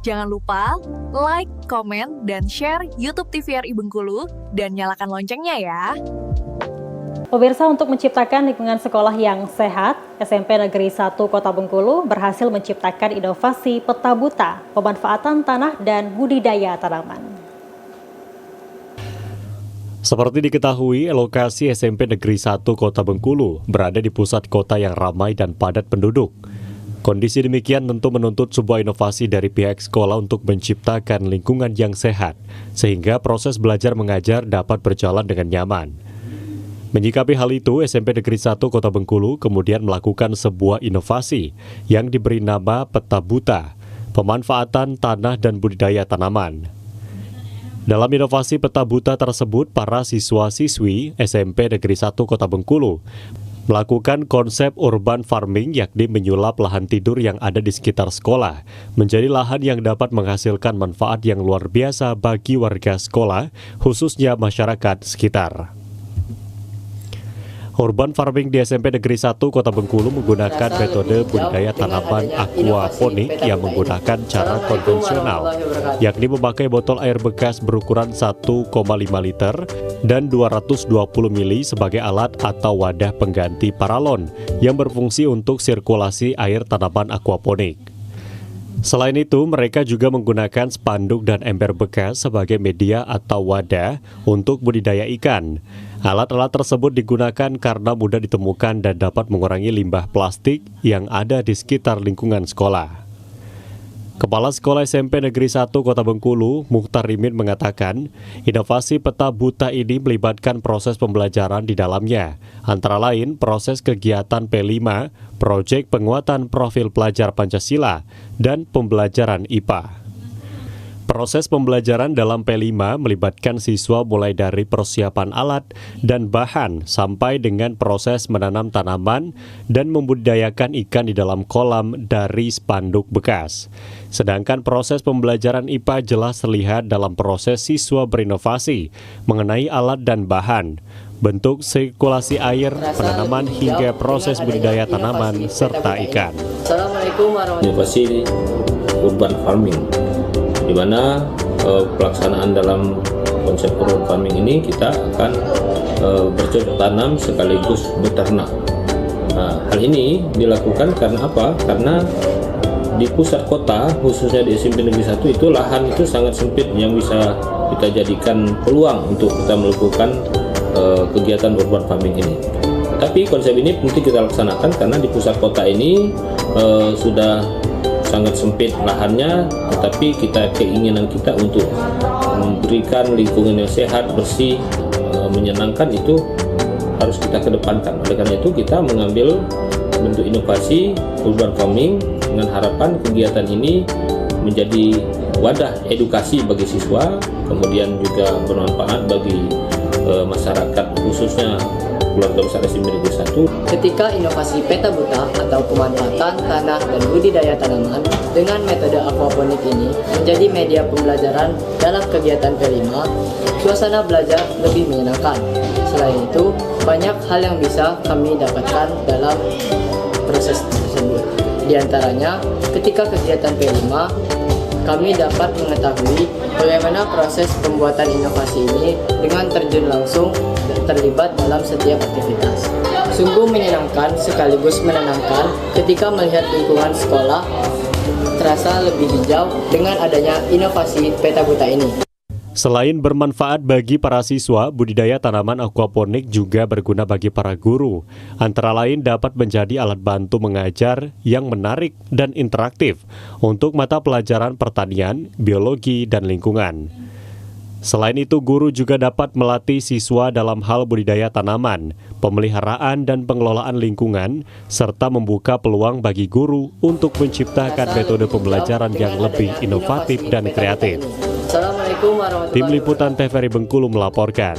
Jangan lupa like, komen, dan share YouTube TVRI Bengkulu dan nyalakan loncengnya ya. Pemirsa, untuk menciptakan lingkungan sekolah yang sehat, SMP Negeri 1 Kota Bengkulu berhasil menciptakan inovasi peta buta, pemanfaatan tanah dan budidaya tanaman. Seperti diketahui, lokasi SMP Negeri 1 Kota Bengkulu berada di pusat kota yang ramai dan padat penduduk. Kondisi demikian tentu menuntut sebuah inovasi dari pihak sekolah untuk menciptakan lingkungan yang sehat, sehingga proses belajar mengajar dapat berjalan dengan nyaman. Menyikapi hal itu, SMP Negeri 1 Kota Bengkulu kemudian melakukan sebuah inovasi yang diberi nama Peta Buta, pemanfaatan tanah dan budidaya tanaman. Dalam inovasi Peta Buta tersebut, para siswa-siswi SMP Negeri 1 Kota Bengkulu melakukan konsep urban farming, yakni menyulap lahan tidur yang ada di sekitar sekolah menjadi lahan yang dapat menghasilkan manfaat yang luar biasa bagi warga sekolah, khususnya masyarakat sekitar. Urban farming di SMP Negeri 1 Kota Bengkulu menggunakan metode budidaya tanaman aquaponik yang menggunakan cara konvensional, yakni memakai botol air bekas berukuran 1,5 liter dan 220 mili sebagai alat atau wadah pengganti paralon yang berfungsi untuk sirkulasi air tanaman aquaponik. Selain itu, mereka juga menggunakan spanduk dan ember bekas sebagai media atau wadah untuk budidaya ikan. Alat-alat tersebut digunakan karena mudah ditemukan dan dapat mengurangi limbah plastik yang ada di sekitar lingkungan sekolah. Kepala Sekolah SMP Negeri 1 Kota Bengkulu, Mukhtar Rimin mengatakan, inovasi Peta Buta ini melibatkan proses pembelajaran di dalamnya, antara lain proses kegiatan P5, proyek penguatan profil pelajar Pancasila, dan pembelajaran IPA. Proses pembelajaran dalam P5 melibatkan siswa mulai dari persiapan alat dan bahan sampai dengan proses menanam tanaman dan membudidayakan ikan di dalam kolam dari spanduk bekas. Sedangkan proses pembelajaran IPA jelas terlihat dalam proses siswa berinovasi mengenai alat dan bahan, bentuk sirkulasi air, penanaman hingga proses budidaya tanaman serta ikan. Assalamualaikum warahmatullahi wabarakatuh. Urban farming, di mana pelaksanaan dalam konsep urban farming ini kita akan bercocok tanam sekaligus beternak. Nah, hal ini dilakukan karena apa? Karena di pusat kota, khususnya di SMP Negeri 1 itu lahan itu sangat sempit yang bisa kita jadikan peluang untuk kita melakukan kegiatan urban farming ini. Tapi konsep ini penting kita laksanakan karena di pusat kota ini sudah sangat sempit lahannya, tetapi keinginan kita untuk memberikan lingkungan yang sehat, bersih, menyenangkan itu harus kita kedepankan. Oleh karena itu kita mengambil bentuk inovasi urban farming dengan harapan kegiatan ini menjadi wadah edukasi bagi siswa, kemudian juga bermanfaat bagi masyarakat, khususnya keluarga besar SMP Negeri 1. Ketika inovasi Peta Buta atau pemanfaatan tanah dan budidaya tanaman dengan metode aquaponik ini menjadi media pembelajaran dalam kegiatan P5, suasana belajar lebih menyenangkan. Selain itu, banyak hal yang bisa kami dapatkan dalam proses tersebut. Di antaranya, ketika kegiatan P5, kami dapat mengetahui bagaimana proses pembuatan inovasi ini dengan terjun langsung dan terlibat dalam setiap aktivitas. Sungguh menyenangkan sekaligus menenangkan ketika melihat lingkungan sekolah terasa lebih hijau dengan adanya inovasi Peta Buta ini. Selain bermanfaat bagi para siswa, budidaya tanaman aquaponik juga berguna bagi para guru. Antara lain dapat menjadi alat bantu mengajar yang menarik dan interaktif untuk mata pelajaran pertanian, biologi, dan lingkungan. Selain itu, guru juga dapat melatih siswa dalam hal budidaya tanaman, pemeliharaan dan pengelolaan lingkungan, serta membuka peluang bagi guru untuk menciptakan metode pembelajaran yang lebih inovatif dan kreatif. Assalamualaikum warahmatullahi wabarakatuh. Tim Liputan TVRI Bengkulu melaporkan.